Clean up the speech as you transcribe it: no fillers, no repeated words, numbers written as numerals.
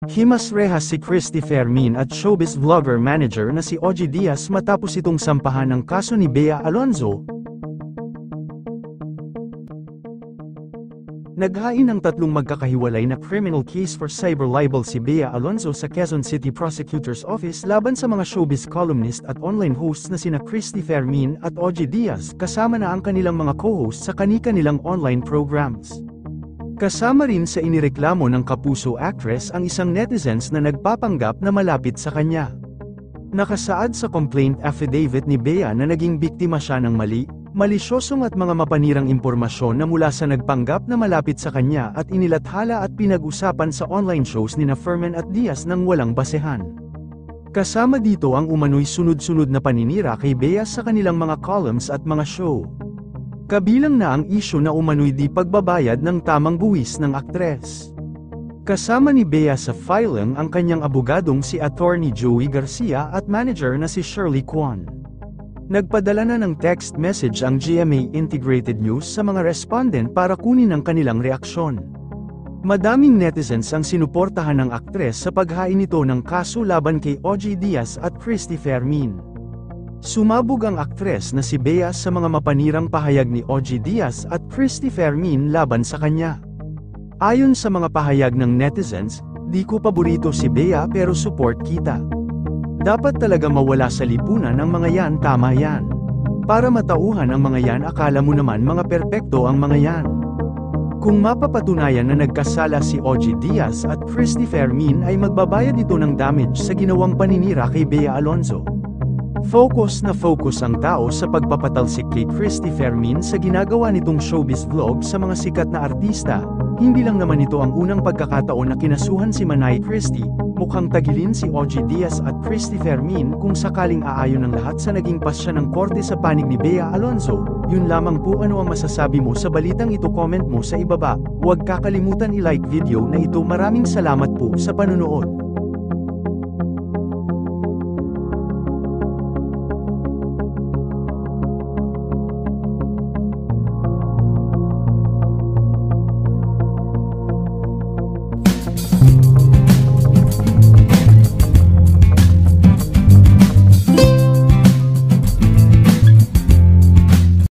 Himas rehas si Christy Fermin at showbiz vlogger manager na si Ogie Diaz matapos itong sampahan ng kaso ni Bea Alonzo. Naghain ng tatlong magkakahiwalay na criminal case for cyber libel si Bea Alonzo sa Quezon City Prosecutor's Office laban sa mga showbiz columnist at online hosts na sina Christy Fermin at Ogie Diaz kasama na ang kanilang mga co-hosts sa kani-kanilang online programs. Kasama rin sa inireklamo ng Kapuso actress ang isang netizens na nagpapanggap na malapit sa kanya. Nakasaad sa complaint affidavit ni Bea na naging biktima siya ng malisyosong at mga mapanirang impormasyon na mula sa nagpanggap na malapit sa kanya at inilathala at pinag-usapan sa online shows ni Fermin at Diaz nang walang basehan. Kasama dito ang umano'y sunod-sunod na paninira kay Bea sa kanilang mga columns at mga show. Kabilang na ang isyu na umano'y di pagbabayad ng tamang buwis ng aktres. Kasama ni Bea sa filing ang kanyang abogadong si Attorney Joey Garcia at manager na si Shirley Kwan. Nagpadala na ng text message ang GMA Integrated News sa mga respondent para kunin ang kanilang reaksyon. Madaming netizens ang sinuportahan ng aktres sa paghain nito ng kaso laban kay Ogie Diaz at Christy Fermin. Sumabog ang aktres na si Bea sa mga mapanirang pahayag ni Ogie Diaz at Christy Fermin laban sa kanya. Ayon sa mga pahayag ng netizens, "Di ko paborito si Bea pero support kita. Dapat talaga mawala sa lipunan ang mga yan, tama yan. Para matauhan ang mga yan, akala mo naman mga perpekto ang mga yan." Kung mapapatunayan na nagkasala si Ogie Diaz at Christy Fermin ay magbabayad ito ng damage sa ginawang paninira kay Bea Alonzo. Focus ang tao sa pagpapatalsik kay Christy Fermin sa ginagawa nitong showbiz vlog sa mga sikat na artista. Hindi lang naman ito ang unang pagkakataon na kinasuhan si Manay Christy. Mukhang tagilin si Ogie Diaz at Christy Fermin kung sakaling aayon ang lahat sa naging pasya ng korte sa panig ni Bea Alonzo. Yun lamang po, ano ang masasabi mo sa balitang ito? Comment mo sa ibaba. Huwag kakalimutan i-like video na ito. Maraming salamat po sa panunood.